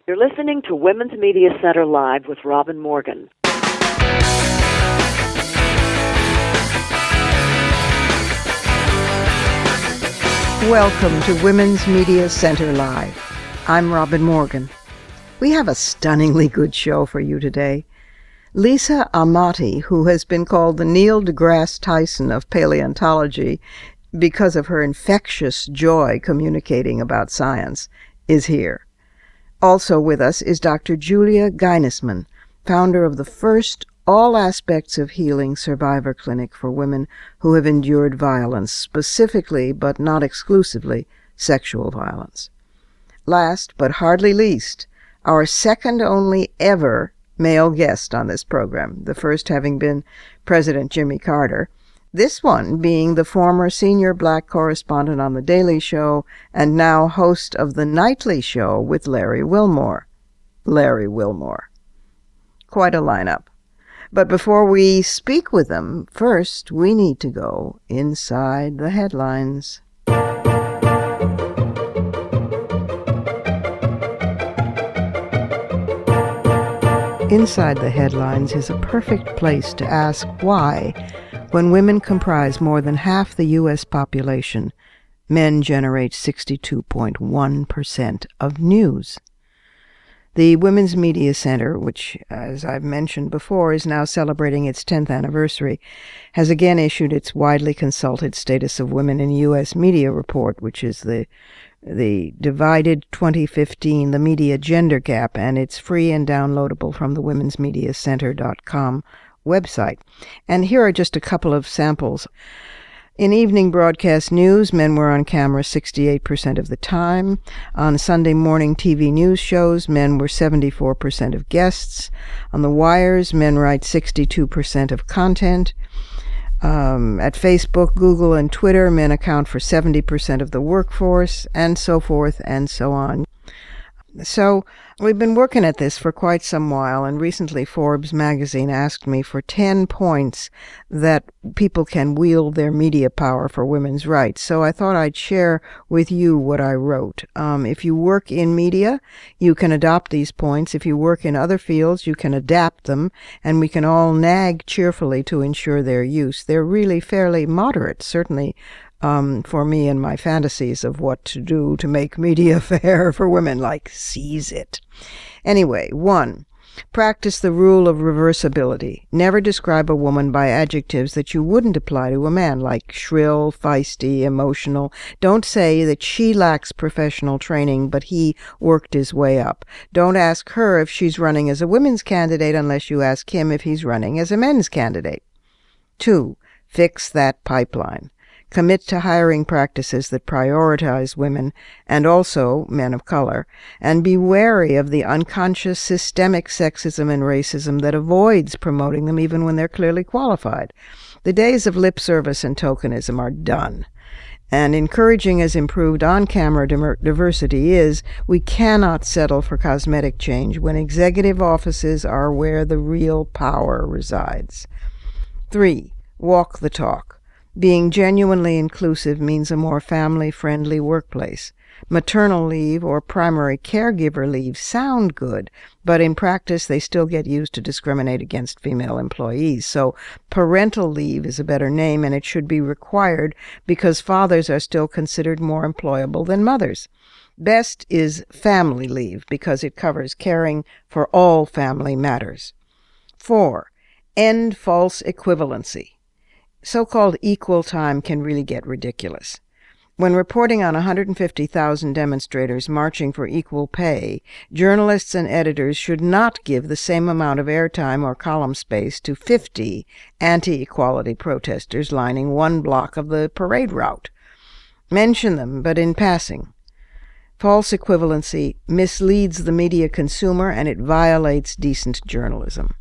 You're listening to Women's Media Center Live with Robin Morgan. Welcome to Women's Media Center Live. I'm Robin Morgan. We have a stunningly good show for you today. Lisa Amati, who has been called the Neil deGrasse Tyson of paleontology because of her infectious joy communicating about science, is here. Also with us is Dr. Julia Geynisman, founder of the first all aspects of healing survivor clinic for women who have endured violence, specifically but not exclusively sexual violence. Last but hardly least, our second only ever male guest on this program, the first having been President Jimmy Carter, this one being the former senior black correspondent on The Daily Show and now host of The Nightly Show with Larry Wilmore. Larry Wilmore. Quite a lineup. But before we speak with them, first we need to go inside the headlines. Inside the headlines is a perfect place to ask why, when women comprise more than half the U.S. population, men generate 62.1% of news. The Women's Media Center, which, as I've mentioned before, is now celebrating its 10th anniversary, has again issued its widely consulted Status of Women in U.S. Media report, which is the Divided 2015, the Media Gender Gap, and it's free and downloadable from the womensmediacenter.com website. And here are just a couple of samples. In evening broadcast news, men were on camera 68% of the time. On Sunday morning TV news shows, men were 74% of guests. On the wires, men write 62% of content. At Facebook, Google, and Twitter, men account for 70% of the workforce, and so forth and so on. So we've been working at this for quite some while, and recently Forbes magazine asked me for 10 points that people can wield their media power for women's rights. So I thought I'd share with you what I wrote. If you work in media, you can adopt these points. If you work in other fields, you can adapt them, and we can all nag cheerfully to ensure their use. They're really fairly moderate, certainly for me and my fantasies of what to do to make media fair for women, like seize it. Anyway, 1. Practice the rule of reversibility. Never describe a woman by adjectives that you wouldn't apply to a man, like shrill, feisty, emotional. Don't say that she lacks professional training, but he worked his way up. Don't ask her if she's running as a women's candidate unless you ask him if he's running as a men's candidate. 2. Fix that pipeline. Commit to hiring practices that prioritize women and also men of color, and be wary of the unconscious systemic sexism and racism that avoids promoting them even when they're clearly qualified. The days of lip service and tokenism are done. And encouraging as improved on-camera diversity is, we cannot settle for cosmetic change when executive offices are where the real power resides. 3. Walk the talk. Being genuinely inclusive means a more family-friendly workplace. Maternal leave or primary caregiver leave sound good, but in practice they still get used to discriminate against female employees. So parental leave is a better name, and it should be required because fathers are still considered more employable than mothers. Best is family leave because it covers caring for all family matters. 4. End false equivalency. So-called equal time can really get ridiculous. When reporting on 150,000 demonstrators marching for equal pay, journalists and editors should not give the same amount of airtime or column space to 50 anti-equality protesters lining one block of the parade route. Mention them, but in passing. False equivalency misleads the media consumer and it violates decent journalism.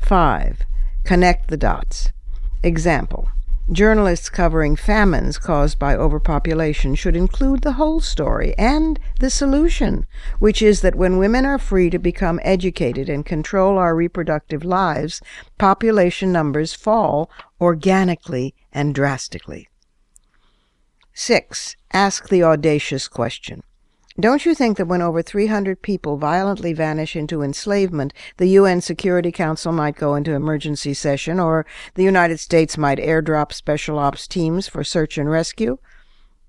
5. Connect the dots. Example. Journalists covering famines caused by overpopulation should include the whole story and the solution, which is that when women are free to become educated and control our reproductive lives, population numbers fall organically and drastically. 6. Ask the audacious question. Don't you think that when over 300 people violently vanish into enslavement, the UN Security Council might go into emergency session, or the United States might airdrop special ops teams for search and rescue?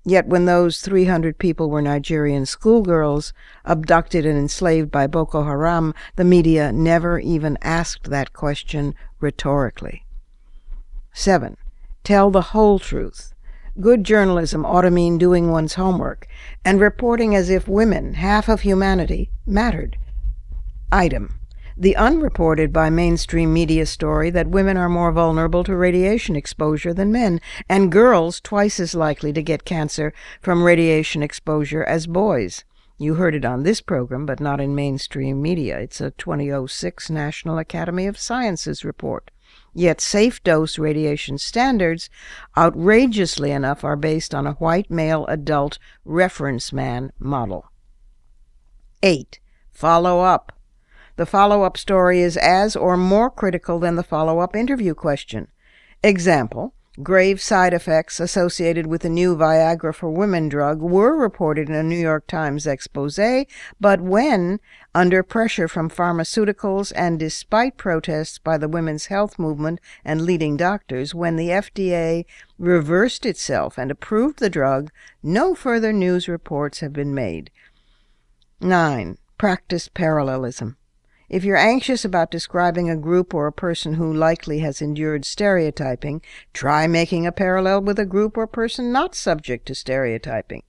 Yet when those 300 people were Nigerian schoolgirls abducted and enslaved by Boko Haram, the media never even asked that question rhetorically. 7. Tell the whole truth. Good journalism ought to mean doing one's homework and reporting as if women, half of humanity, mattered. Item. The unreported by mainstream media story that women are more vulnerable to radiation exposure than men, and girls twice as likely to get cancer from radiation exposure as boys. You heard it on this program, but not in mainstream media. It's a 2006 National Academy of Sciences report. Yet safe-dose radiation standards, outrageously enough, are based on a white male adult reference man model. 8. Follow up. The follow-up story is as or more critical than the follow-up interview question. Example, grave side effects associated with the new Viagra for Women drug were reported in a New York Times expose, but when, under pressure from pharmaceuticals and despite protests by the women's health movement and leading doctors, when the FDA reversed itself and approved the drug, no further news reports have been made. 9. Practice parallelism. If you're anxious about describing a group or a person who likely has endured stereotyping, try making a parallel with a group or person not subject to stereotyping.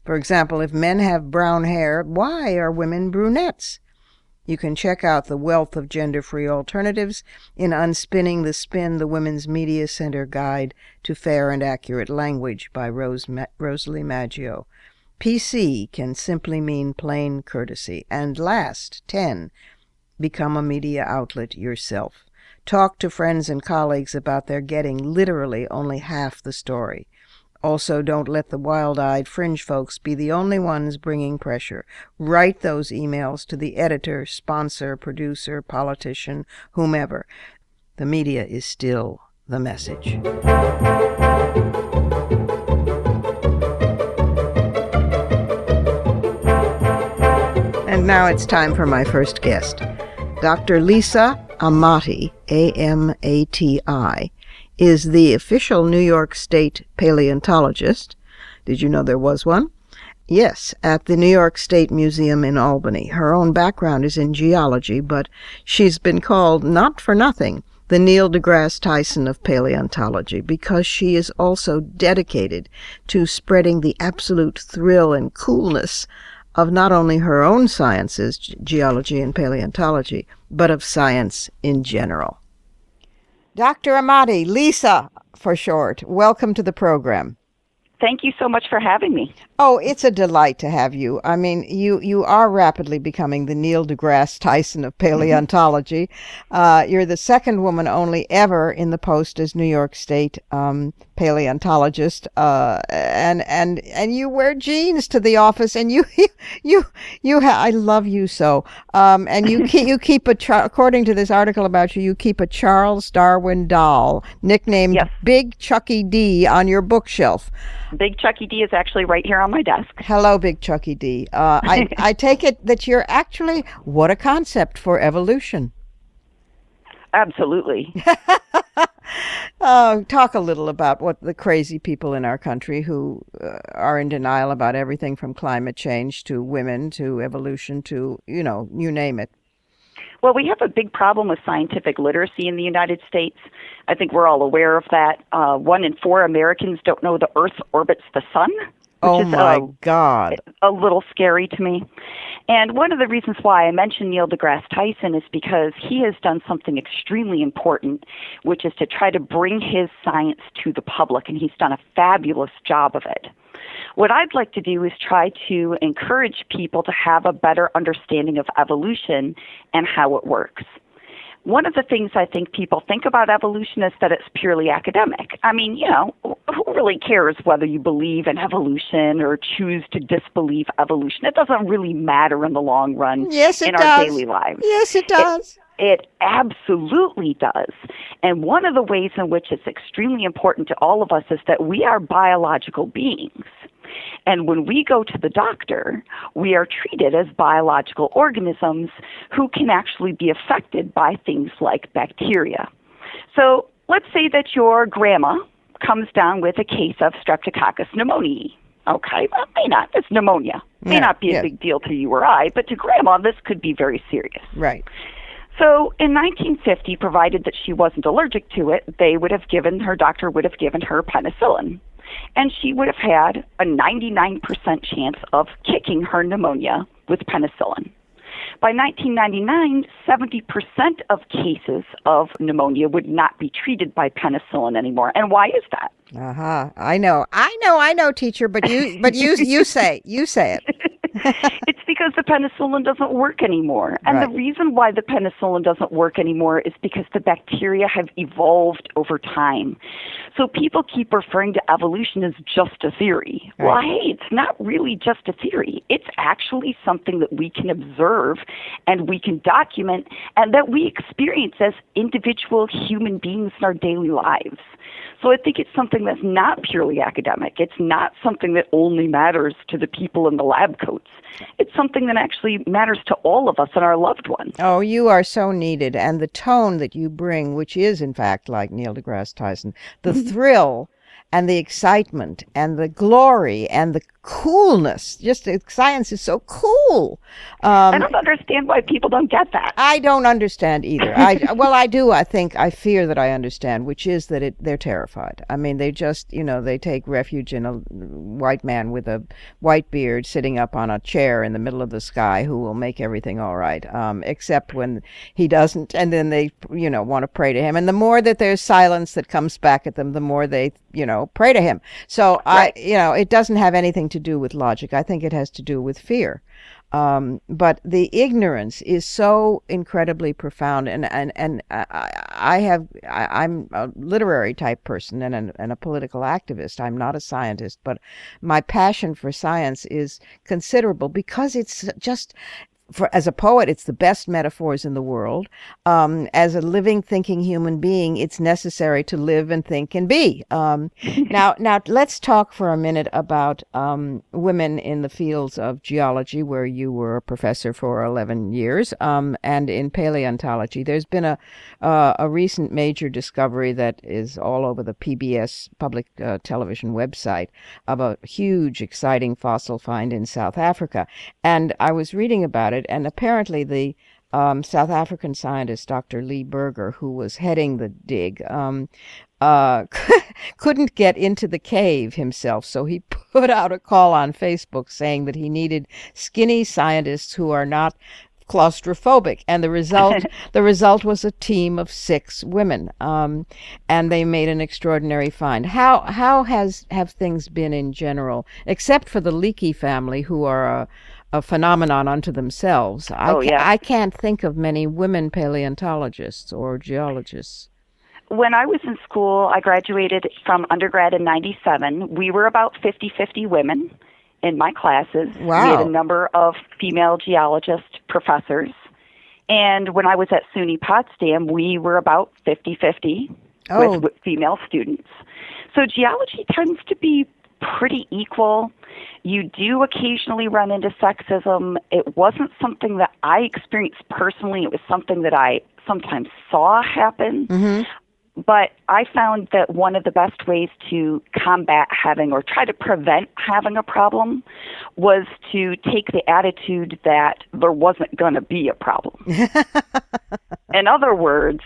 For example, if men have brown hair, why are women brunettes? You can check out the wealth of gender-free alternatives in Unspinning the Spin, the Women's Media Center Guide to Fair and Accurate Language by Rosalie Maggio. PC can simply mean plain courtesy. And last, 10. Become a media outlet yourself. Talk to friends and colleagues about their getting literally only half the story. Also, don't let the wild-eyed fringe folks be the only ones bringing pressure. Write those emails to the editor, sponsor, producer, politician, whomever. The media is still the message. And now it's time for my first guest. Dr. Lisa Amati, A-M-A-T-I, is the official New York State paleontologist. Did you know there was one? Yes, at the New York State Museum in Albany. Her own background is in geology, but she's been called, not for nothing, the Neil deGrasse Tyson of paleontology, because she is also dedicated to spreading the absolute thrill and coolness of not only her own sciences, geology and paleontology, but of science in general. Dr. Amati, Lisa for short, welcome to the program. Thank you so much for having me. Oh, it's a delight to have you. I mean, you are rapidly becoming the Neil deGrasse Tyson of paleontology. You're the second woman only ever in the post as New York State paleontologist, and you wear jeans to the office, and I love you so. And you keep according to this article about you, you keep a Charles Darwin doll nicknamed Big Chucky D on your bookshelf. Big Chucky D is actually right here on my desk. Hello, Big Chucky D. I take it that you're actually, what a concept for evolution. Absolutely. Talk a little about what the crazy people in our country who are in denial about everything from climate change to women to evolution to, you name it. Well, we have a big problem with scientific literacy in the United States. I think we're all aware of that. 1 in 4 Americans don't know the Earth orbits the sun, which is God, a little scary to me. And one of the reasons why I mentioned Neil deGrasse Tyson is because he has done something extremely important, which is to try to bring his science to the public, and he's done a fabulous job of it. What I'd like to do is try to encourage people to have a better understanding of evolution and how it works. One of the things I think people think about evolution is that it's purely academic. I mean, who really cares whether you believe in evolution or choose to disbelieve evolution? It doesn't really matter in the long run in our daily lives. Yes, it does. It absolutely does. And one of the ways in which it's extremely important to all of us is that we are biological beings. And when we go to the doctor, we are treated as biological organisms who can actually be affected by things like bacteria. So let's say that your grandma comes down with a case of Streptococcus pneumoniae. Okay, well, may not. It's pneumonia. May not be a big deal to you or I, but to grandma, this could be very serious. Right. So in 1950, provided that she wasn't allergic to it, her doctor would have given her penicillin. And she would have had a 99% chance of kicking her pneumonia with penicillin. By 1999, 70% of cases of pneumonia would not be treated by penicillin anymore. And why is that? I know, teacher, but you say it. It's because the penicillin doesn't work anymore. And Right. the reason why the penicillin doesn't work anymore is because the bacteria have evolved over time. So people keep referring to evolution as just a theory. Right. Well, hey, it's not really just a theory. It's actually something that we can observe and we can document and that we experience as individual human beings in our daily lives. So I think it's something that's not purely academic. It's not something that only matters to the people in the lab coats. It's something that actually matters to all of us and our loved ones. Oh, you are so needed. And the tone that you bring, which is, in fact, like Neil deGrasse Tyson, the thrill and the excitement and the glory and the coolness. Just science is so cool. I don't understand why people don't get that. I don't understand either. I do. I fear that I understand, which is that they're terrified. I mean, they just, they take refuge in a white man with a white beard sitting up on a chair in the middle of the sky who will make everything all right, except when he doesn't. And then they, want to pray to him. And the more that there's silence that comes back at them, the more they, pray to him. So Right. it doesn't have anything to do with logic. I think it has to do with fear. But the ignorance is so incredibly profound, and I'm a literary type person and a political activist. I'm not a scientist, but my passion for science is considerable because it's just. As a poet, it's the best metaphors in the world. As a living, thinking human being, it's necessary to live and think and be. Now, let's talk for a minute about women in the fields of geology, where you were a professor for 11 years, and in paleontology. There's been a recent major discovery that is all over the PBS public television website of a huge, exciting fossil find in South Africa. And I was reading about it. And apparently the South African scientist, Dr. Lee Berger, who was heading the dig, couldn't get into the cave himself. So he put out a call on Facebook saying that he needed skinny scientists who are not claustrophobic, and the result was a team of 6 women, and they made an extraordinary find. How have things been in general, except for the Leakey family, who are a phenomenon unto themselves? I can't think of many women paleontologists or geologists. When I was in school, I graduated from undergrad in 97. We were about 50-50 women in my classes. Wow. We had a number of female geologist professors. And when I was at SUNY Potsdam, we were about 50-50 with female students. So geology tends to be pretty equal. You do occasionally run into sexism. It wasn't something that I experienced personally. It was something that I sometimes saw happen. Mm-hmm. But I found that one of the best ways to combat having or try to prevent having a problem was to take the attitude that there wasn't going to be a problem. In other words,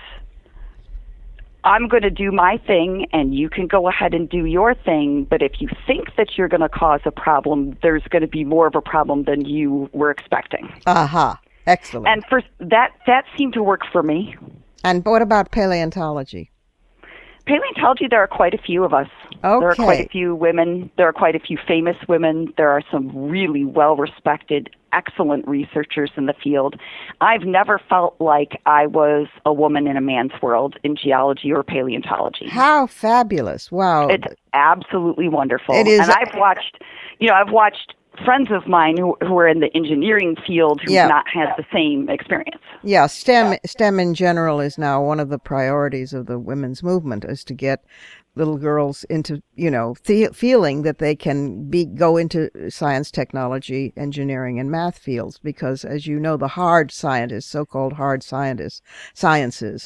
I'm going to do my thing and you can go ahead and do your thing, but if you think that you're going to cause a problem, there's going to be more of a problem than you were expecting. Aha. Excellent. And for that seemed to work for me. And what about paleontology? Paleontology, there are quite a few of us. Okay. There are quite a few women. There are quite a few famous women. There are some really well-respected, excellent researchers in the field. I've never felt like I was a woman in a man's world in geology or paleontology. How fabulous. Wow. It's absolutely wonderful. It is. And I've watched friends of mine who are in the engineering field who've not had the same experience. Yeah, STEM in general is now one of the priorities of the women's movement, is to get little girls into, feeling that they can go into science, technology, engineering, and math fields, because, as you know, the hard scientists, so-called hard sciences,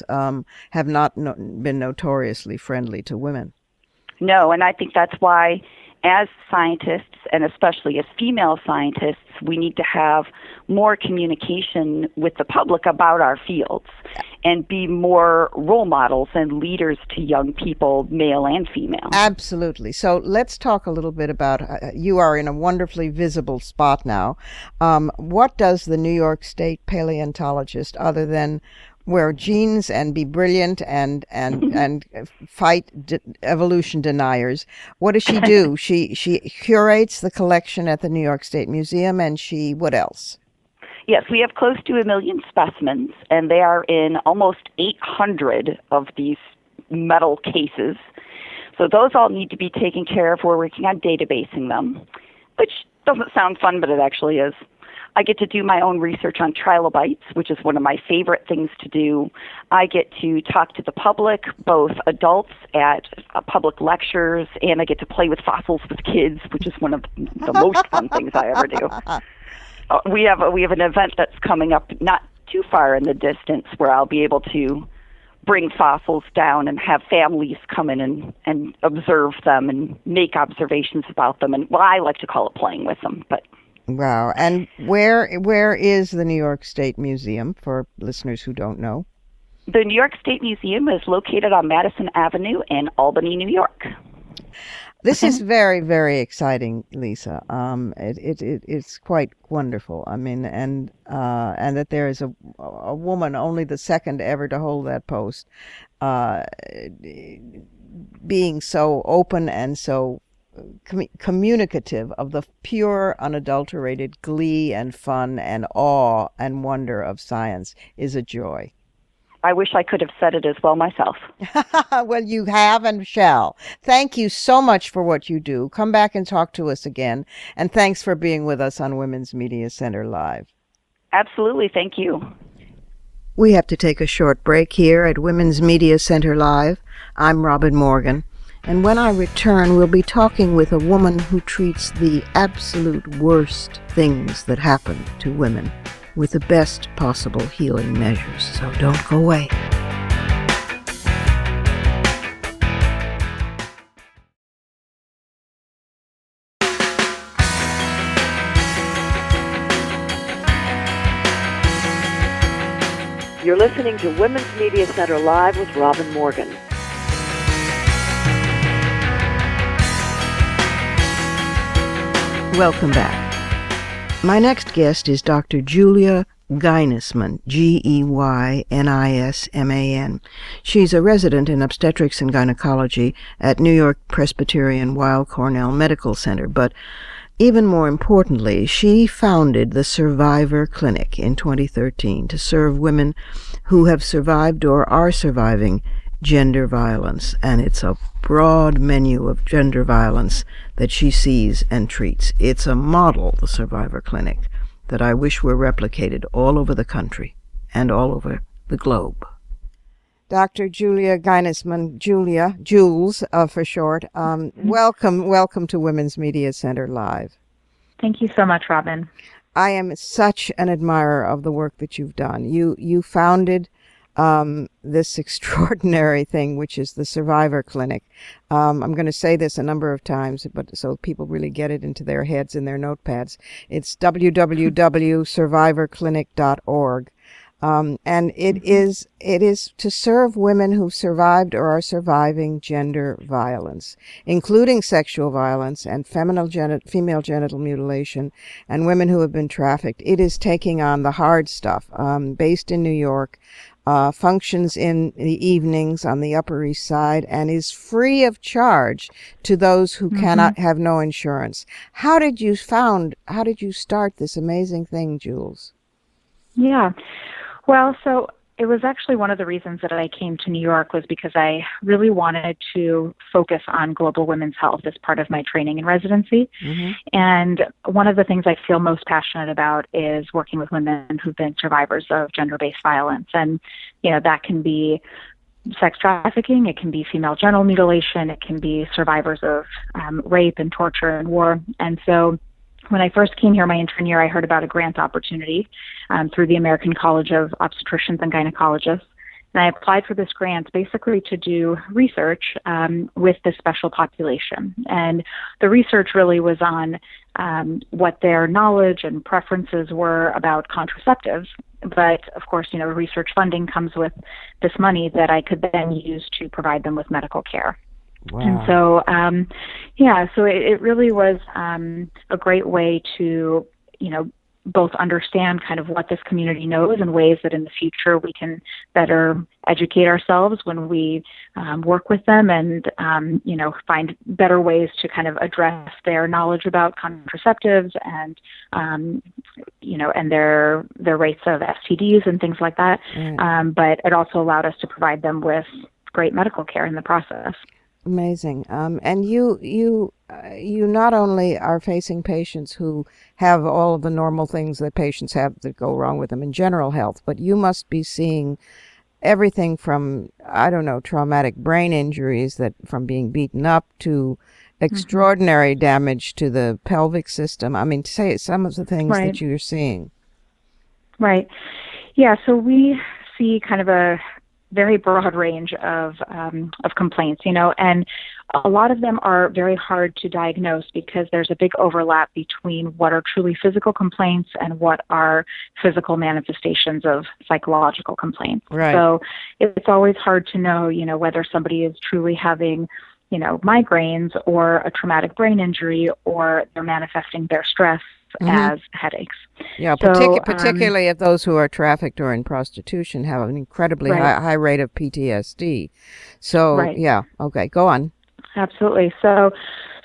have not been notoriously friendly to women. No, and I think that's why, as scientists, and especially as female scientists, we need to have more communication with the public about our fields and be more role models and leaders to young people, male and female. Absolutely. So let's talk a little bit about, you are in a wonderfully visible spot now. What does the New York State paleontologist, other than wear jeans and be brilliant and fight evolution deniers, what does she do? She curates the collection at the New York State Museum, and what else? Yes, we have close to 1 million specimens, and they are in almost 800 of these metal cases. So those all need to be taken care of. We're working on databasing them, which doesn't sound fun, but it actually is. I get to do my own research on trilobites, which is one of my favorite things to do. I get to talk to the public, both adults at public lectures, and I get to play with fossils with kids, which is one of the most fun things I ever do. We have an event that's coming up not too far in the distance where I'll be able to bring fossils down and have families come in and observe them and make observations about them. And well, I like to call it playing with them, but. Wow. And where is the New York State Museum, for listeners who don't know? The New York State Museum is located on Madison Avenue in Albany, New York. This is very, very exciting, Lisa. It's quite wonderful. I mean, and that there is a woman, only the second ever to hold that post, being so open and so communicative of the pure, unadulterated glee and fun and awe and wonder of science is a joy. I wish I could have said it as well myself. Well, you have and shall. Thank you so much for what you do. Come back and talk to us again. And thanks for being with us on Women's Media Center Live. Absolutely. Thank you. We have to take a short break here at Women's Media Center Live. I'm Robin Morgan. And when I return, we'll be talking with a woman who treats the absolute worst things that happen to women with the best possible healing measures. So don't go away. You're listening to Women's Media Center Live with Robin Morgan. Welcome back. My next guest is Dr. Julia Geynisman, Geynisman. She's a resident in obstetrics and gynecology at New York Presbyterian Weill Cornell Medical Center, but even more importantly, she founded the Survivor Clinic in 2013 to serve women who have survived or are surviving gender violence, and it's a broad menu of gender violence that she sees and treats. It's a model, the Survivor Clinic, that I wish were replicated all over the country and all over the globe. Dr. Julia Geynisman, Jules for short, welcome to Women's Media Center Live. Thank you so much, Robin. I am such an admirer of the work that you've done. You founded this extraordinary thing, which is the Survivor Clinic. I'm going to say this a number of times, but so people really get it into their heads and their notepads. It's www.survivorclinic.org. And it is to serve women who've survived or are surviving gender violence, including sexual violence and female genital mutilation, and women who have been trafficked. It is taking on the hard stuff. Based in New York, functions in the evenings on the Upper East Side, and is free of charge to those who cannot have no insurance. How did you start this amazing thing, Jules? Yeah. Well, so it was actually one of the reasons that I came to New York was because I really wanted to focus on global women's health as part of my training and residency. And one of the things I feel most passionate about is working with women who've been survivors of gender-based violence. And, that can be sex trafficking, it can be female genital mutilation, it can be survivors of rape and torture and war. And so when I first came here my intern year, I heard about a grant opportunity through the American College of Obstetricians and Gynecologists. And I applied for this grant basically to do research with this special population. And the research really was on what their knowledge and preferences were about contraceptives. But of course, research funding comes with this money that I could then use to provide them with medical care. Wow. And so, so it really was a great way to, both understand kind of what this community knows and ways that in the future we can better educate ourselves when we work with them and, find better ways to kind of address their knowledge about contraceptives and, and their rates of STDs and things like that. But it also allowed us to provide them with great medical care in the process. Amazing. And you not only are facing patients who have all of the normal things that patients have that go wrong with them in general health, but you must be seeing everything from, traumatic brain injuries from being beaten up to extraordinary damage to the pelvic system. I mean, say some of the things that you're seeing. Right. Yeah. So we see kind of a very broad range of complaints, and a lot of them are very hard to diagnose because there's a big overlap between what are truly physical complaints and what are physical manifestations of psychological complaints. Right. So it's always hard to know, whether somebody is truly having, migraines or a traumatic brain injury or they're manifesting their stress as headaches. Yeah, particularly if those who are trafficked or in prostitution have an incredibly high rate of PTSD. So, okay, go on. Absolutely. So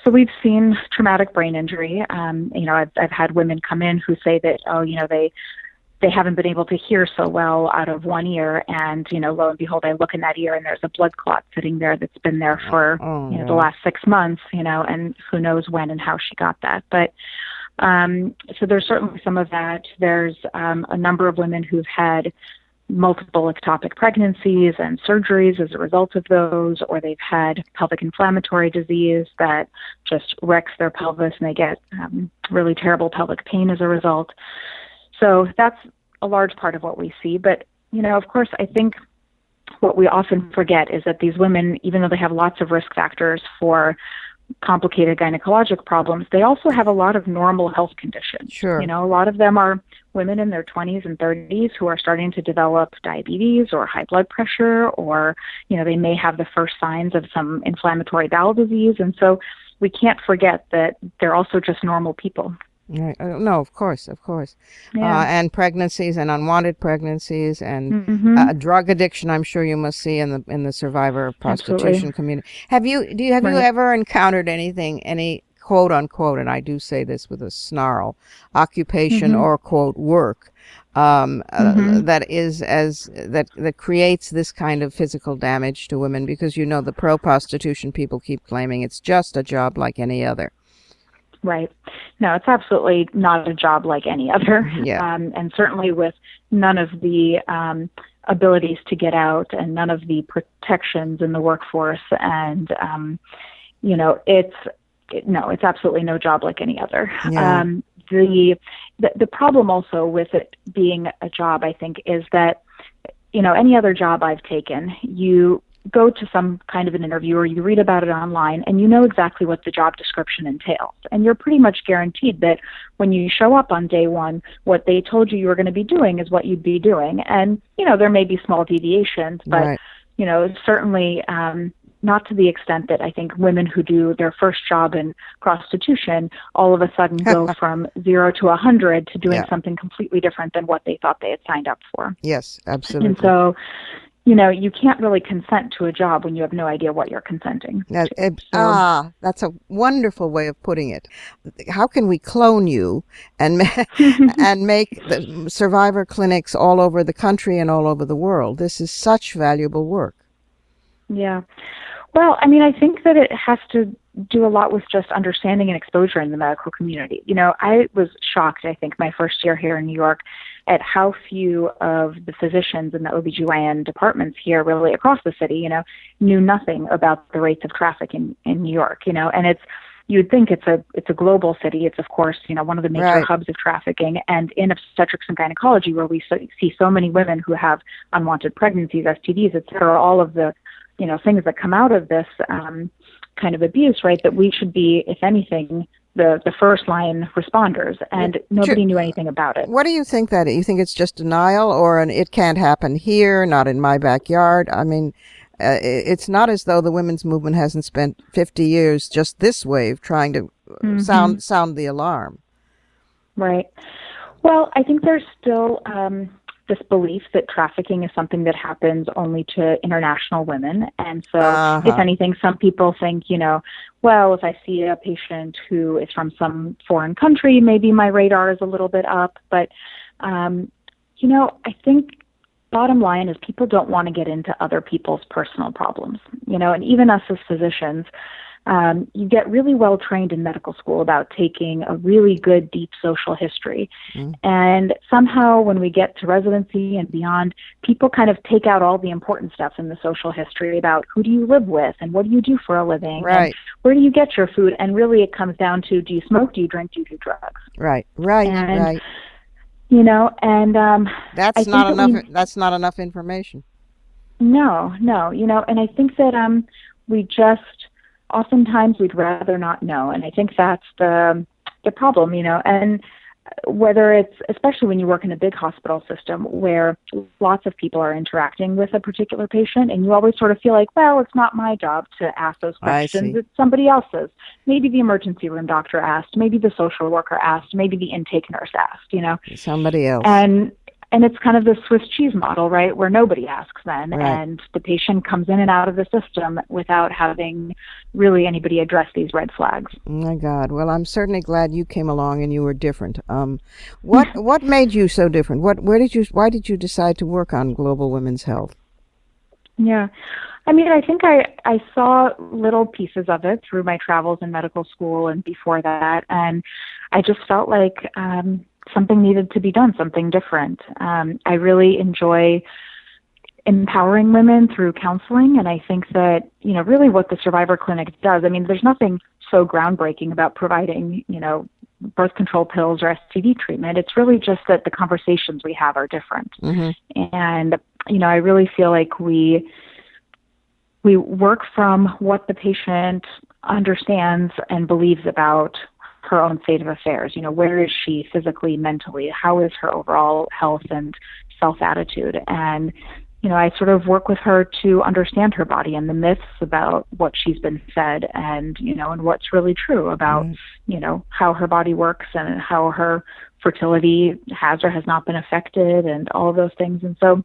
we've seen traumatic brain injury. I've had women come in who say that, they haven't been able to hear so well out of one ear, and lo and behold, I look in that ear and there's a blood clot sitting there that's been there for the last 6 months, and who knows when and how she got that. But so there's certainly some of that. There's a number of women who've had multiple ectopic pregnancies and surgeries as a result of those, or they've had pelvic inflammatory disease that just wrecks their pelvis and they get really terrible pelvic pain as a result. So that's a large part of what we see. But, of course, I think what we often forget is that these women, even though they have lots of risk factors for complicated gynecologic problems, they also have a lot of normal health conditions. Sure. A lot of them are women in their 20s and 30s who are starting to develop diabetes or high blood pressure, or, they may have the first signs of some inflammatory bowel disease. And so we can't forget that they're also just normal people. Right. No, of course. Yeah. And pregnancies and unwanted pregnancies and drug addiction, I'm sure you must see in the survivor of prostitution community. Have you ever encountered any quote unquote, and I do say this with a snarl, occupation or quote work that creates this kind of physical damage to women? Because the pro-prostitution people keep claiming it's just a job like any other. Right. No, it's absolutely not a job like any other. Yeah. And certainly with none of the abilities to get out and none of the protections in the workforce. And, it's absolutely no job like any other. Yeah. The problem also with it being a job, I think, is that, any other job I've taken, you go to some kind of an interview or you read about it online and you know exactly what the job description entails. And you're pretty much guaranteed that when you show up on day one, what they told you were going to be doing is what you'd be doing. And, there may be small deviations, but, certainly not to the extent that I think women who do their first job in prostitution all of a sudden go from 0 to 100 to doing something completely different than what they thought they had signed up for. Yes, absolutely. And so, you can't really consent to a job when you have no idea what you're consenting to. That's a wonderful way of putting it. How can we clone you and and make the survivor clinics all over the country and all over the world? This is such valuable work. Yeah. Well, I think that it has to do a lot with just understanding and exposure in the medical community. I was shocked, I think, my first year here in New York at how few of the physicians in the OBGYN departments here, really across the city, knew nothing about the rates of trafficking in New York, and you'd think it's a global city. It's, of course, one of the major hubs of trafficking. And in obstetrics and gynecology, where we see so many women who have unwanted pregnancies, STDs, et cetera, all of the, things that come out of this kind of abuse, right, that we should be, if anything, the first line responders. And nobody knew anything about it. What do you think that? You think it's just denial, or it can't happen here, not in my backyard? I mean, it's not as though the women's movement hasn't spent 50 years just this wave trying to sound the alarm. Right. Well, I think there's still this belief that trafficking is something that happens only to international women. And so, if anything, some people think, well, if I see a patient who is from some foreign country, maybe my radar is a little bit up. But, I think bottom line is people don't want to get into other people's personal problems, and even us as physicians, you get really well trained in medical school about taking a really good, deep social history. And somehow when we get to residency and beyond, people kind of take out all the important stuff in the social history about who do you live with and what do you do for a living and where do you get your food. And really it comes down to, do you smoke, do you drink, do you do drugs? Right. That's not enough. That's not enough information. No, and I think that we just oftentimes we'd rather not know, and I think that's the problem, and whether it's, especially when you work in a big hospital system where lots of people are interacting with a particular patient, and you always sort of feel like, well, it's not my job to ask those questions, it's somebody else's. Maybe the emergency room doctor asked, maybe the social worker asked, maybe the intake nurse asked, Somebody else. And it's kind of the Swiss cheese model, right, where nobody asks then, and the patient comes in and out of the system without having really anybody address these red flags. Oh my God. Well, I'm certainly glad you came along and you were different. What made you so different? Why did you decide to work on global women's health? Yeah. I mean, I think I saw little pieces of it through my travels in medical school and before that, and I just felt like something needed to be done, something different. I really enjoy empowering women through counseling, and I think that, really what the Survivor Clinic does, I mean, there's nothing so groundbreaking about providing, birth control pills or STD treatment. It's really just that the conversations we have are different. And, I really feel like we work from what the patient understands and believes about her own state of affairs. Where is she physically, mentally? How is her overall health and self-attitude? And, I sort of work with her to understand her body and the myths about what she's been fed and, and what's really true about, how her body works and how her fertility has or has not been affected and all of those things. And so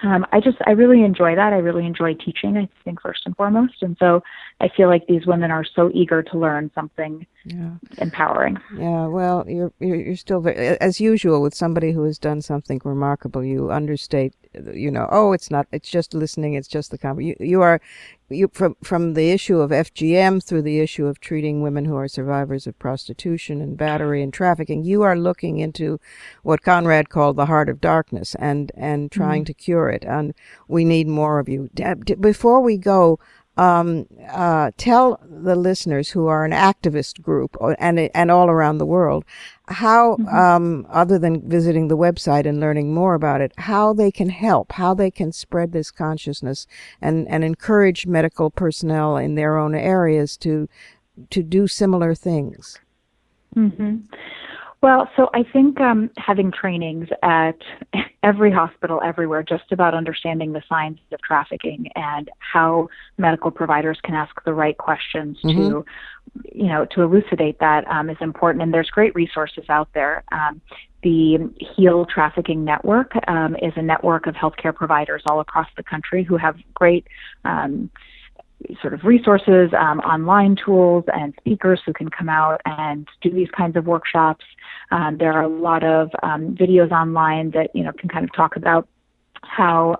I really enjoy that. I really enjoy teaching, I think, first and foremost. And so I feel like these women are so eager to learn something empowering. Yeah, well, you're still very, as usual with somebody who has done something remarkable, you understate, it's just listening, it's just the you from the issue of FGM through the issue of treating women who are survivors of prostitution and battery and trafficking, you are looking into what Conrad called the heart of darkness and trying to cure it. And we need more of you. Before we go, tell the listeners who are an activist group and all around the world how, other than visiting the website and learning more about it, how they can help, how they can spread this consciousness and encourage medical personnel in their own areas to do similar things. Well, so I think having trainings at every hospital everywhere just about understanding the signs of trafficking and how medical providers can ask the right questions to elucidate that is important. And there's great resources out there. The HEAL Trafficking Network is a network of healthcare providers all across the country who have great sort of resources, online tools, and speakers who can come out and do these kinds of workshops. There are a lot of videos online that can kind of talk about how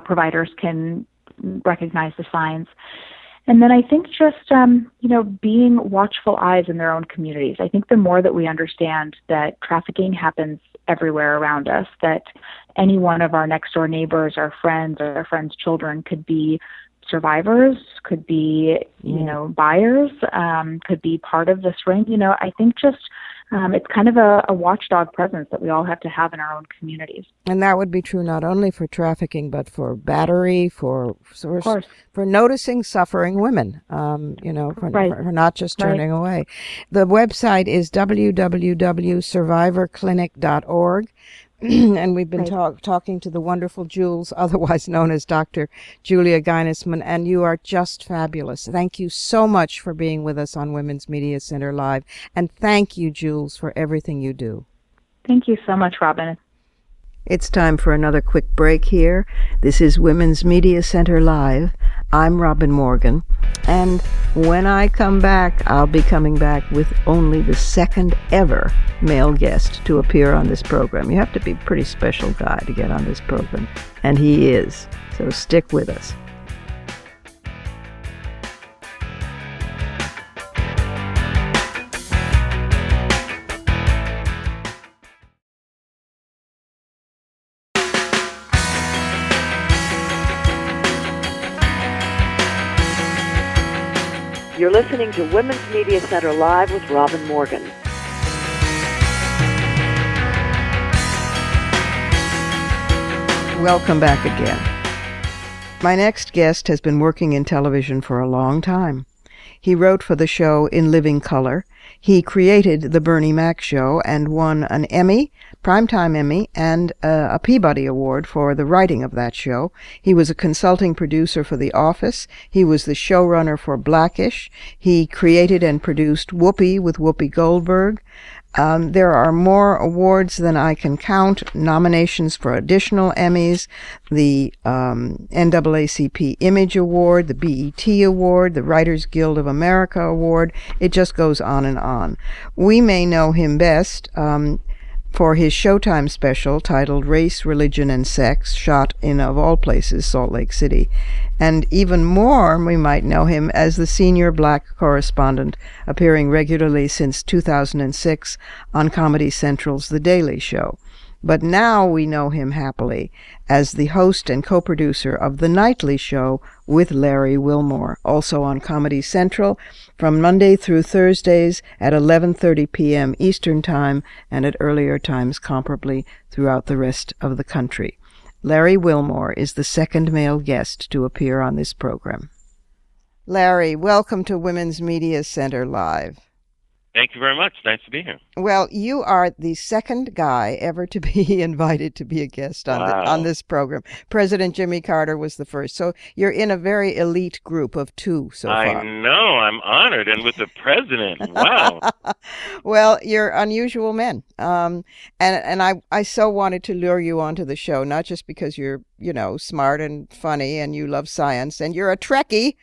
providers can recognize the signs. And then I think just, being watchful eyes in their own communities. I think the more that we understand that trafficking happens everywhere around us, that any one of our next door neighbors, our friends, or our friends' children could be survivors, could be, buyers, could be part of this ring. I think just it's kind of a watchdog presence that we all have to have in our own communities. And that would be true not only for trafficking, but for battery, for noticing suffering women, for not just turning away. The website is www.survivorclinic.org. And we've been talking to the wonderful Jules, otherwise known as Dr. Julia Geynisman, and you are just fabulous. Thank you so much for being with us on Women's Media Center Live, and thank you, Jules, for everything you do. Thank you so much, Robin. It's time for another quick break here. This is Women's Media Center Live. I'm Robin Morgan, and when I come back, I'll be coming back with only the second ever male guest to appear on this program. You have to be a pretty special guy to get on this program, and he is. So stick with us. You're listening to Women's Media Center Live with Robin Morgan. Welcome back again. My next guest has been working in television for a long time. He wrote for the show In Living Color. He created The Bernie Mac Show and won an Emmy, Primetime Emmy, and a Peabody Award for the writing of that show. He was a consulting producer for The Office. He was the showrunner for Blackish. He created and produced Whoopi with Whoopi Goldberg. There are more awards than I can count, nominations for additional Emmys, the NAACP Image Award, the BET Award, the Writers Guild of America Award. It just goes on and on. We may know him best for his Showtime special titled Race, Religion, and Sex, shot in, of all places, Salt Lake City. And even more, we might know him as the senior black correspondent, appearing regularly since 2006 on Comedy Central's The Daily Show. But now we know him happily as the host and co-producer of The Nightly Show with Larry Wilmore, also on Comedy Central from Monday through Thursdays at 11:30 p.m. Eastern Time and at earlier times comparably throughout the rest of the country. Larry Wilmore is the second male guest to appear on this program. Larry, welcome to Women's Media Center Live. Thank you very much. Nice to be here. Well, you are the second guy ever to be invited to be a guest on this program. President Jimmy Carter was the first. So you're in a very elite group of two so far. I know. I'm honored. And with the president. Wow. Well, you're unusual men. And I so wanted to lure you onto the show, not just because you're, smart and funny and you love science and you're a Trekkie,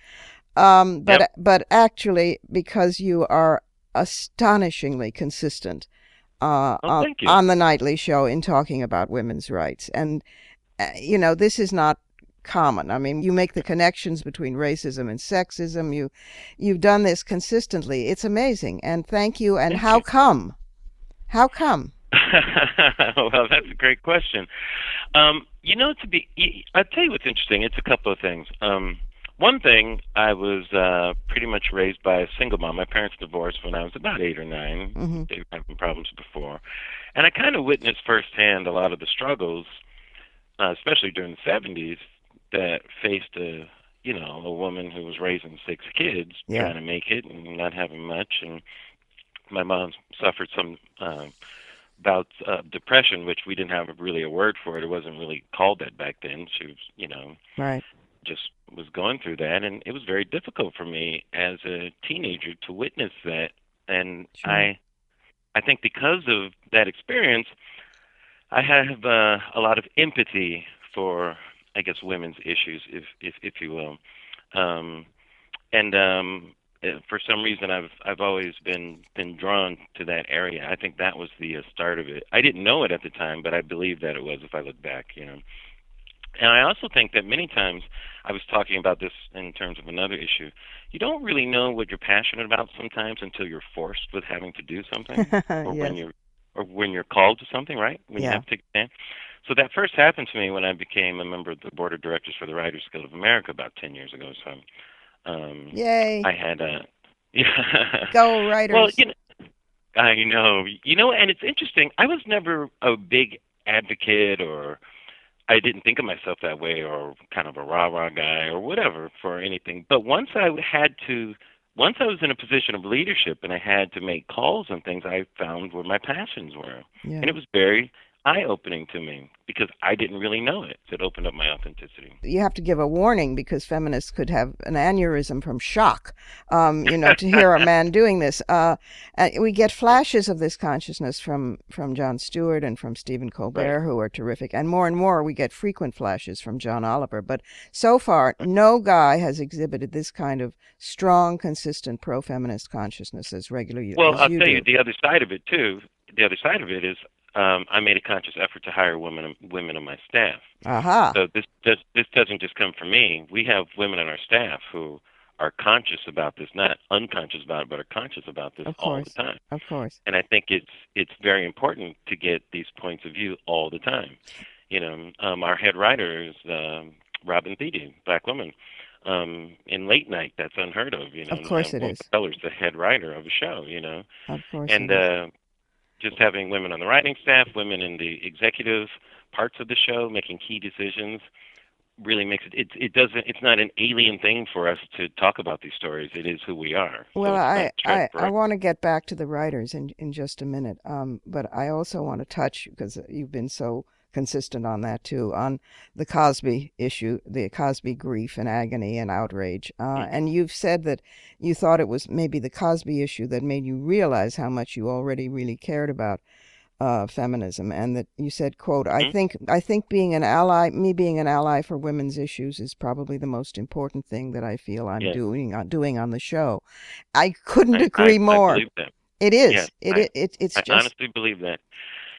but actually because you are astonishingly consistent on the Nightly Show in talking about women's rights. And, this is not common. I mean, you make the connections between racism and sexism. You've done this consistently. It's amazing. And thank you. And how come? How come? Well, that's a great question. I'll tell you what's interesting. It's a couple of things. One thing, I was pretty much raised by a single mom. My parents divorced when I was about 8 or 9. Mm-hmm. They were having problems before. And I kind of witnessed firsthand a lot of the struggles, especially during the 70s, that faced a woman who was raising 6 kids, trying to make it and not having much. And my mom suffered some bouts of depression, which we didn't have really a word for it. It wasn't really called that back then. She was, right. Just was going through that, and it was very difficult for me as a teenager to witness that. And sure. I think because of that experience, I have a lot of empathy for, I guess, women's issues, if you will. For some reason, I've always been drawn to that area. I think that was the start of it. I didn't know it at the time, but I believe that it was if I look back, And I also think that many times, I was talking about this in terms of another issue, you don't really know what you're passionate about sometimes until you're forced with having to do something, or Yes. when you're called to something, right? When you Yeah. have to take a stand. So that first happened to me when I became a member of the board of directors for the Writers Guild of America about 10 years ago. So Yay. I had yeah. Go Well, writers. I know. And it's interesting. I was never a big advocate, or I didn't think of myself that way, or kind of a rah-rah guy or whatever for anything. But once I was in a position of leadership and I had to make calls on things, I found where my passions were. Yeah. And it was very eye-opening to me because I didn't really know it. It opened up my authenticity. You have to give a warning because feminists could have an aneurysm from shock, to hear a man doing this. We get flashes of this consciousness from Jon Stewart and from Stephen Colbert, Right. who are terrific. And more, we get frequent flashes from John Oliver. But so far, no guy has exhibited this kind of strong, consistent pro-feminist consciousness as regularly Well, as I'll you tell do. you the other side of it, too. The other side of it is I made a conscious effort to hire women on my staff. Aha. So this doesn't just come from me. We have women on our staff who are conscious about this, not unconscious about it, but are conscious about this Of all course. the time. Of course. And I think it's very important to get these points of view all the time. Our head writer is Robin Thede, black woman. In late night, that's unheard of. Of course it is. Keller's the head writer of a show. Of course And it is. just having women on the writing staff, women in the executive parts of the show, making key decisions, really makes it's not an alien thing for us to talk about these stories. It is who we are. Well, So I want to get back to the writers in just a minute, but I also want to touch, because you've been so consistent on that too, on the Cosby issue, the Cosby grief and agony and outrage. And you've said that you thought it was maybe the Cosby issue that made you realize how much you already really cared about feminism, and that you said, quote, I think being an ally for women's issues is probably the most important thing that I feel I'm doing on the show. I couldn't agree more. I believe that. It is. Yes, It's I just honestly believe that.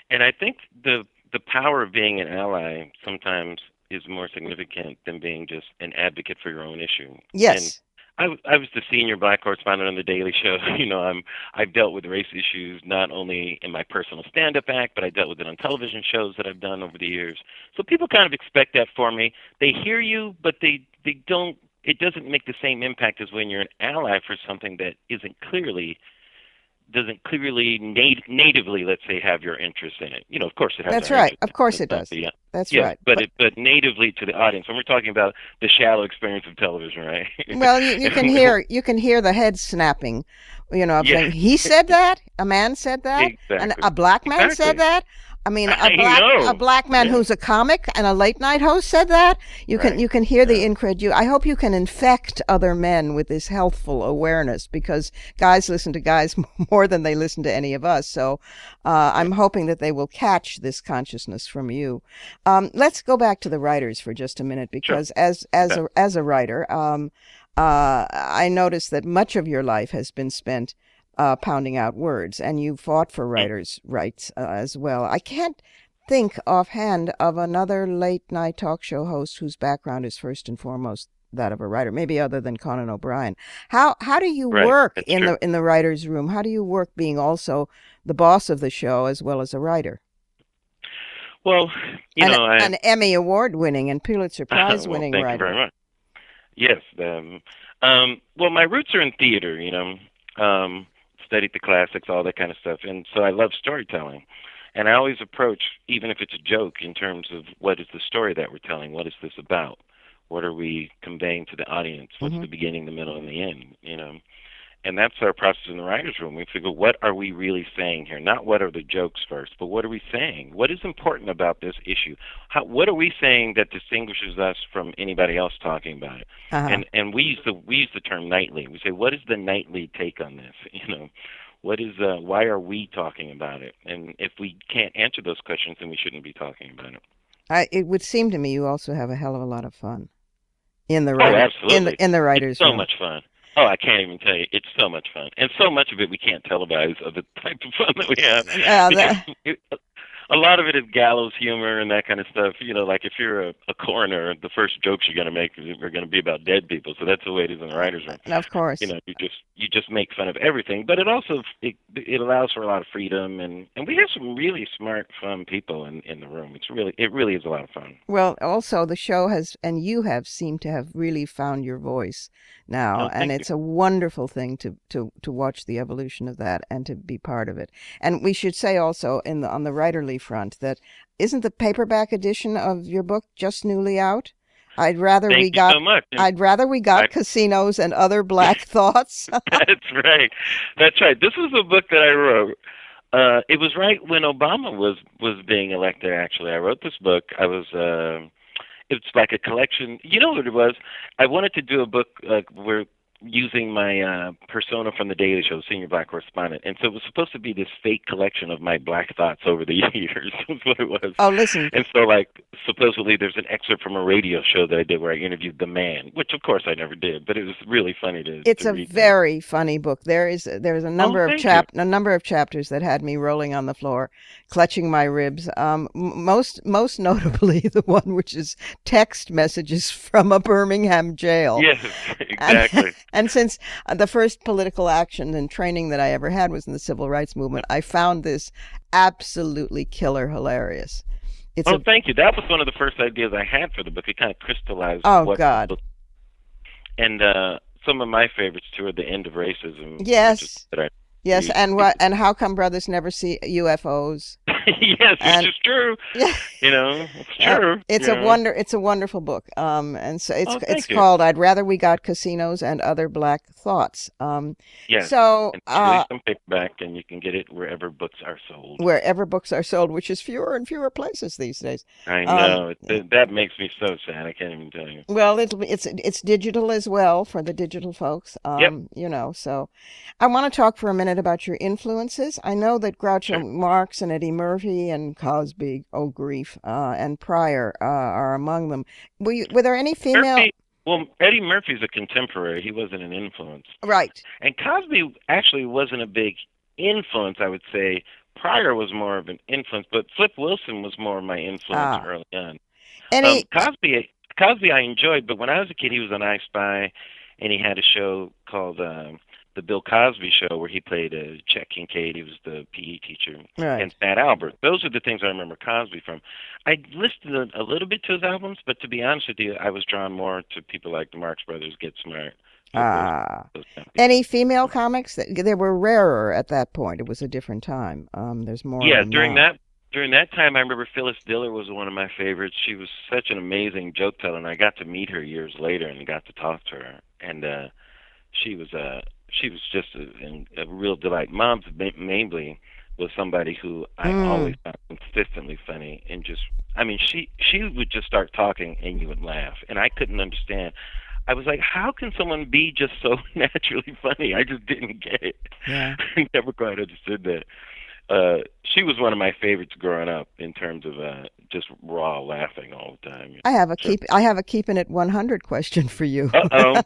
And I think the power of being an ally sometimes is more significant than being just an advocate for your own issue. Yes. And I was the senior black correspondent on The Daily Show. I've dealt with race issues not only in my personal stand-up act, but I dealt with it on television shows that I've done over the years. So people kind of expect that for me. They hear you, but they don't. It doesn't make the same impact as when you're an ally for something that doesn't clearly natively, let's say, have your interest in it. Of course it has. That's right. Of course it does. Yeah. That's yes, right. But natively to the audience, when we're talking about the shallow experience of television, right? Well, you can hear the head snapping, saying, he said that, a man said that, Exactly. and a black man said that. I mean, a black man who's a comic and a late night host said that. You can hear the incredulity. I hope you can infect other men with this healthful awareness, because guys listen to guys more than they listen to any of us. So I'm hoping that they will catch this consciousness from you. Let's go back to the writers for just a minute, because as a writer, I noticed that much of your life has been spent pounding out words, and you fought for writers' rights as well. I can't think offhand of another late-night talk show host whose background is first and foremost that of a writer, maybe other than Conan O'Brien. How do you work in the writers' room? How do you work being also the boss of the show as well as a writer? Well, an Emmy award-winning and Pulitzer Prize-winning thank writer. Thank you very much. Yes. Well, my roots are in theater. Studied the classics, all that kind of stuff. And so I love storytelling. And I always approach, even if it's a joke, in terms of what is the story that we're telling? What is this about? What are we conveying to the audience? What's the beginning, the middle, and the end? And that's our process in the writer's room. We figure, what are we really saying here? Not what are the jokes first, but what are we saying? What is important about this issue? What are we saying that distinguishes us from anybody else talking about it? And we use the term nightly. We say, what is the nightly take on this? What is why are we talking about it? And if we can't answer those questions, then we shouldn't be talking about it. It would seem to me you also have a hell of a lot of fun in the absolutely. in the writers' room. So much fun. Oh, I can't even tell you. It's so much fun. And so much of it we can't televise of the type of fun that we have. a lot of it is gallows humor and that kind of stuff. Like if you're a coroner, the first jokes you're going to make are going to be about dead people. So that's the way it is in the writers' room. Of course. You just make fun of everything, but it also it allows for a lot of freedom, and we have some really smart, fun people in the room. It really is a lot of fun. Well, also the show has, and you have seemed to have really found your voice now, and it's a wonderful thing to watch the evolution of that and to be part of it. And we should say also on the writerly front that isn't the paperback edition of your book just newly out? I'd rather we got Casinos and Other Black Thoughts. That's right. This was a book that I wrote. It was right when Obama was being elected. Actually, I wrote this book. It's like a collection. You know what it was? I wanted to do a book where using my persona from The Daily Show, senior black correspondent. And so it was supposed to be this fake collection of my black thoughts over the years. That's what it was. Oh, listen. And so, supposedly there's an excerpt from a radio show that I did where I interviewed the man, which, of course, I never did. But it was really funny to It's to a read very funny book. There's a number of chapters that had me rolling on the floor, clutching my ribs. Most notably the one which is text messages from a Birmingham jail. Yes, exactly. And since the first political action and training that I ever had was in the civil rights movement, I found this absolutely killer hilarious. Thank you. That was one of the first ideas I had for the book. It kind of crystallized. Oh, God. And some of my favorites, too, are The End of Racism. Yes. Yes, and How Come Brothers Never See UFOs? Yes, which is true. Yeah. It's true. It's a wonderful book. And so it's called I'd Rather We Got Casinos and Other Black Thoughts. Yes. So it's some paperback, and you can get it wherever books are sold. Wherever books are sold, which is fewer and fewer places these days. I know. That makes me so sad. I can't even tell you. Well, it's digital as well for the digital folks. Yep. So I want to talk for a minute about your influences. I know that Groucho Marx and Eddie Murphy and Cosby, oh grief, and Pryor are among them. Were there any female? Eddie Murphy's a contemporary. He wasn't an influence. Right. And Cosby actually wasn't a big influence, I would say. Pryor was more of an influence, but Flip Wilson was more of my influence early on. Cosby I enjoyed, but when I was a kid, he was on I Spy, and he had a show called The Bill Cosby Show, where he played Chet Kincaid. He was the PE teacher. Right. And Fat Albert. Those are the things I remember Cosby from. I listened a little bit to his albums, but to be honest with you, I was drawn more to people like the Marx Brothers, Get Smart. Those kind of Any female comics? They were rarer at that point. It was a different time. There's more. Yeah, during that time, I remember Phyllis Diller was one of my favorites. She was such an amazing joke teller, and I got to meet her years later and got to talk to her. And she was just a real delight. Mom's mainly was somebody who I always found consistently funny, and she would just start talking and you would laugh, and I couldn't understand. I was like, how can someone be just so naturally funny? I just didn't get it. Yeah. I never quite understood that. She was one of my favorites growing up in terms of just raw laughing all the time. I have a keeping it 100 question for you. Uh-oh.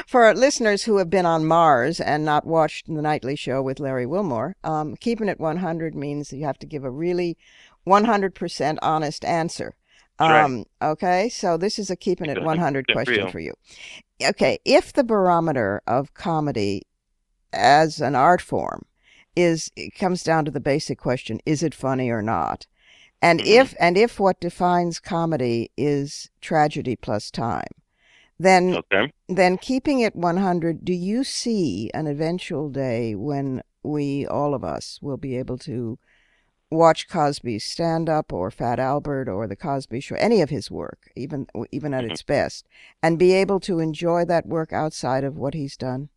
For listeners who have been on Mars and not watched The Nightly Show with Larry Wilmore, keeping it 100 means you have to give a really 100% honest answer. Right. Okay, so this is a keeping it 100 question for you. Okay, if the barometer of comedy as an art form it comes down to the basic question, is it funny or not? And if what defines comedy is tragedy plus time, then keeping it 100, do you see an eventual day when all of us will be able to watch Cosby's stand-up or Fat Albert or The Cosby Show, any of his work, even at its best, and be able to enjoy that work outside of what he's done?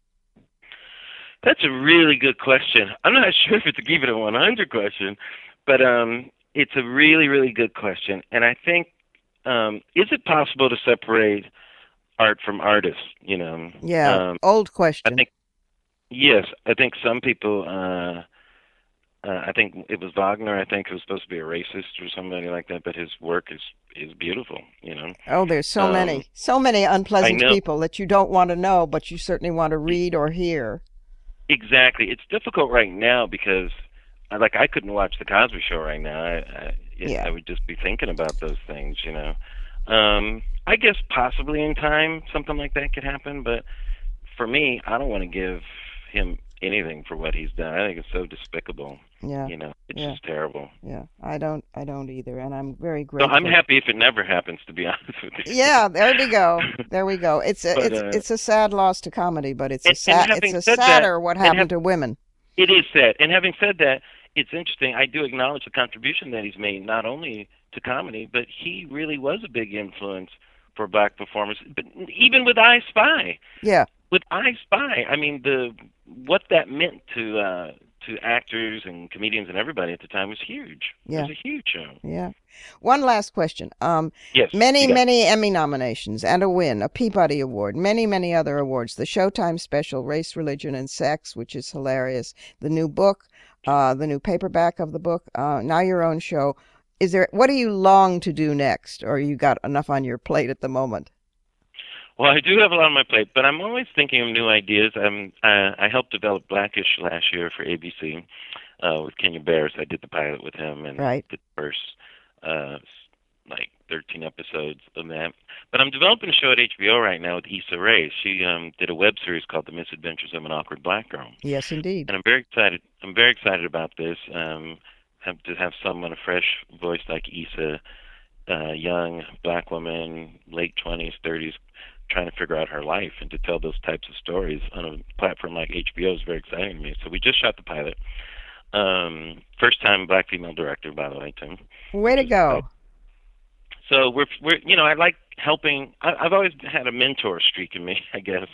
That's a really good question. I'm not sure if it's a keep it at 100 question, but it's a really, really good question. And I think, is it possible to separate art from artists? Yeah, old question. Yes, I think some people. I think it was Wagner. I think it was supposed to be a racist or somebody like that, but his work is beautiful. Oh, there's so many unpleasant people that you don't want to know, but you certainly want to read or hear. Exactly. It's difficult right now because I couldn't watch the Cosby Show right now. Yeah. I would just be thinking about those things, you know. I guess possibly in time something like that could happen, but for me, I don't want to give him anything for what he's done. I think it's so despicable. Yeah. You know, it's just terrible. Yeah, I don't either, and I'm very grateful. No, I'm happy if it never happens, to be honest with you. Yeah, there we go. There we go. It's a sad loss to comedy, but it's sadder what happened to women. It is sad. And having said that, it's interesting. I do acknowledge the contribution that he's made, not only to comedy, but he really was a big influence for black performers. But even with I Spy. Yeah. With I Spy, I mean, what that meant to actors and comedians and everybody at the time was huge. Yeah. It was a huge show. Yeah. One last question. Yes. Many Emmy nominations and a win, a Peabody Award, many other awards. The Showtime special, Race, Religion, and Sex, which is hilarious. The new book, the new paperback of the book, now your own show. What do you long to do next, or you got enough on your plate at the moment? Well, I do have a lot on my plate, but I'm always thinking of new ideas. I helped develop Blackish last year for ABC with Kenya Barris. I did the pilot with him and did the first 13 episodes of that. But I'm developing a show at HBO right now with Issa Rae. She did a web series called The Misadventures of an Awkward Black Girl. Yes, indeed. And I'm very excited. I'm very excited about this. To have someone, a fresh voice like Issa, young black woman, late 20s, 30s, trying to figure out her life, and to tell those types of stories on a platform like HBO is very exciting to me. So we just shot the pilot. First time black female director, by the way, Tim. Way to go. So we're I like helping. I've always had a mentor streak in me, I guess.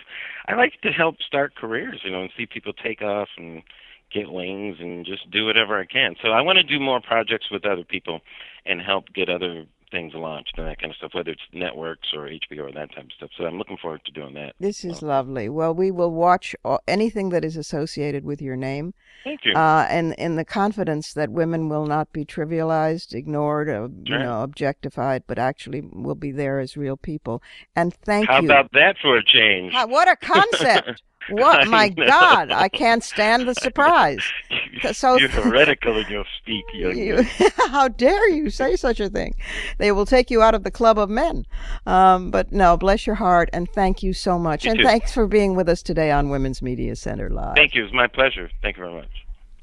I like to help start careers, and see people take off and get wings and just do whatever I can. So I want to do more projects with other people and help get other things launched and that kind of stuff, whether it's networks or HBO or that type of stuff. So I'm looking forward to doing that. This is lovely. Well, we will watch anything that is associated with your name. Thank you. And in the confidence that women will not be trivialized, ignored, objectified, but actually will be there as real people. And thank you. How about that for a change? What a concept. What? My God, I can't stand the surprise. So you're heretical in your speak, young How dare you say such a thing? They will take you out of the club of men. But no, bless your heart, and thank you so much. And thanks for being with us today on Women's Media Center Live. Thank you. It's my pleasure. Thank you very much.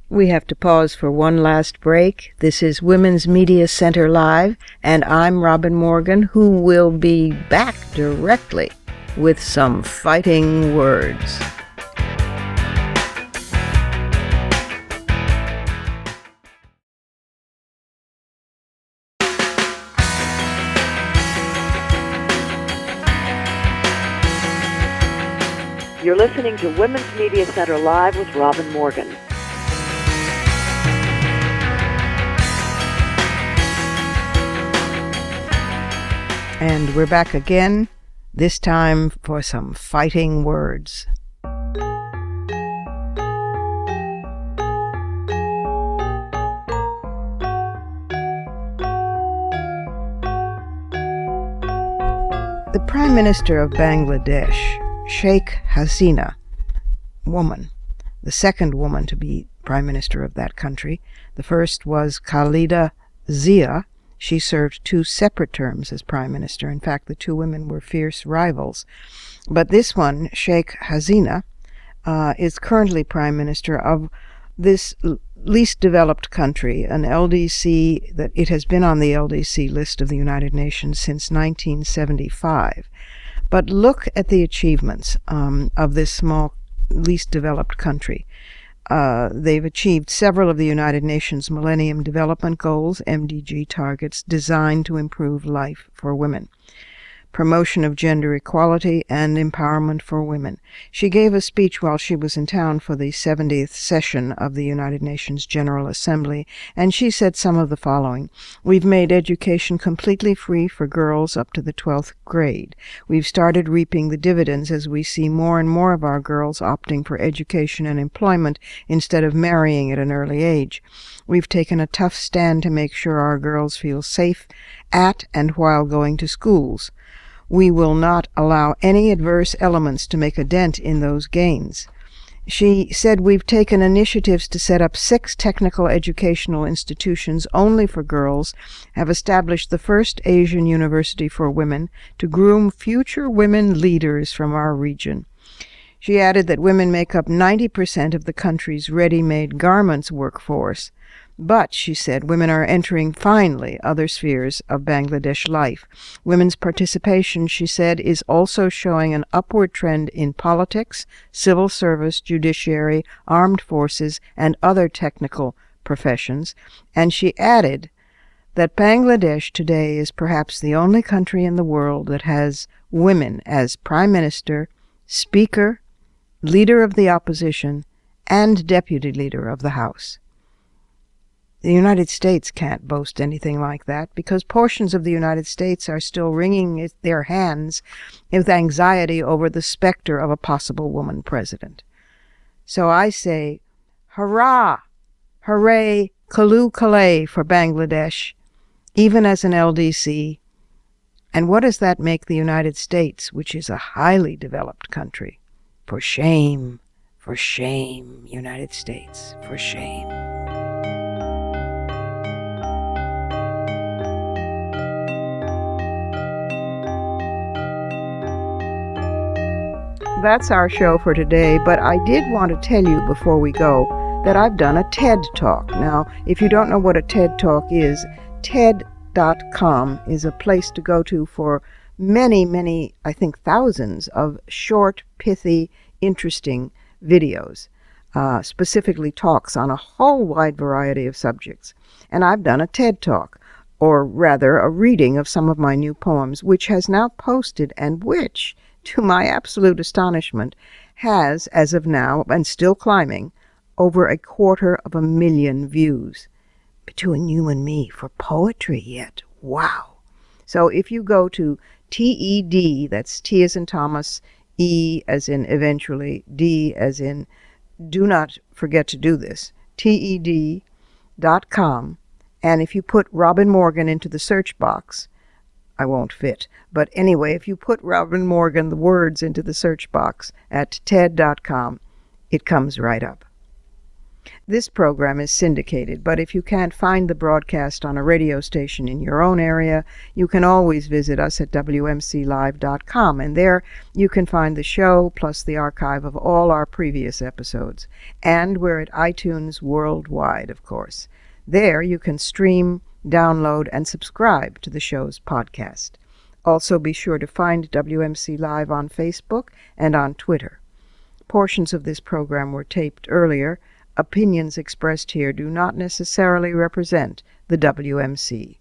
We have to pause for one last break. This is Women's Media Center Live, and I'm Robin Morgan, who will be back directly with some fighting words. You're listening to Women's Media Center Live with Robin Morgan. And we're back again, this time for some fighting words. The Prime Minister of Bangladesh, Sheikh Hasina, woman, the second woman to be Prime Minister of that country. The first was Khalida Zia. She served 2 separate terms as Prime Minister. In fact, the 2 women were fierce rivals. But this one, Sheikh Hasina, is currently Prime Minister of this least developed country, an LDC, that it has been on the LDC list of the United Nations since 1975. But look at the achievements of this small, least developed country. They've achieved several of the United Nations Millennium Development Goals, MDG targets, designed to improve life for women. Promotion of gender equality and empowerment for women. She gave a speech while she was in town for the 70th session of the United Nations General Assembly, and she said some of the following. We've made education completely free for girls up to the 12th grade. We've started reaping the dividends as we see more and more of our girls opting for education and employment instead of marrying at an early age. We've taken a tough stand to make sure our girls feel safe at and while going to schools. We will not allow any adverse elements to make a dent in those gains. She said, we've taken initiatives to set up 6 technical educational institutions only for girls, have established the first Asian university for women to groom future women leaders from our region. She added that women make up 90% of the country's ready-made garments workforce. But, she said, women are entering, finally, other spheres of Bangladesh life. Women's participation, she said, is also showing an upward trend in politics, civil service, judiciary, armed forces, and other technical professions. And she added that Bangladesh today is perhaps the only country in the world that has women as Prime Minister, Speaker, Leader of the Opposition, and Deputy Leader of the House. The United States can't boast anything like that because portions of the United States are still wringing their hands with anxiety over the specter of a possible woman president. So I say, hurrah, hooray, kalu kalay for Bangladesh, even as an LDC. And what does that make the United States, which is a highly developed country? For shame, United States, for shame. That's our show for today, but I did want to tell you before we go that I've done a TED Talk. Now, if you don't know what a TED Talk is, TED.com is a place to go to for many, I think thousands of short, pithy, interesting videos, specifically talks on a whole wide variety of subjects. And I've done a TED Talk, or rather a reading of some of my new poems, which has now posted and which, to my absolute astonishment, has, as of now, and still climbing, over 250,000 views. Between you and me, for poetry yet. Wow. So if you go to TED, that's T as in Thomas, E as in eventually, D as in do not forget to do this, TED.com, and if you put Robin Morgan into the search box, I won't fit. But anyway, if you put Robin Morgan, the words, into the search box at TED.com, it comes right up. This program is syndicated, but if you can't find the broadcast on a radio station in your own area, you can always visit us at WMClive.com, and there you can find the show plus the archive of all our previous episodes. And we're at iTunes worldwide, of course. There you can stream, download, and subscribe to the show's podcast. Also be sure to find WMC Live on Facebook and on Twitter. Portions of this program were taped earlier. Opinions expressed here do not necessarily represent the WMC.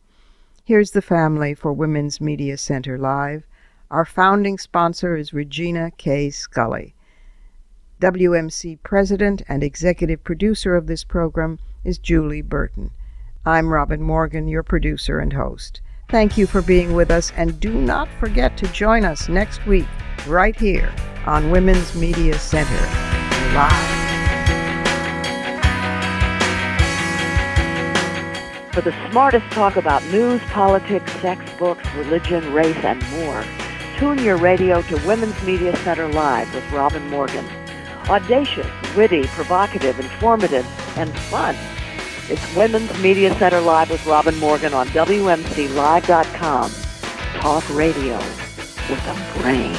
Here's the family for Women's Media Center Live. Our founding sponsor is Regina K. Scully. WMC President and Executive Producer of this program is Julie Burton. I'm Robin Morgan, your producer and host. Thank you for being with us, and do not forget to join us next week right here on Women's Media Center Live. For the smartest talk about news, politics, sex, books, religion, race, and more, tune your radio to Women's Media Center Live with Robin Morgan. Audacious, witty, provocative, informative, and fun. It's Women's Media Center Live with Robin Morgan on WMCLive.com. Talk radio with a brain.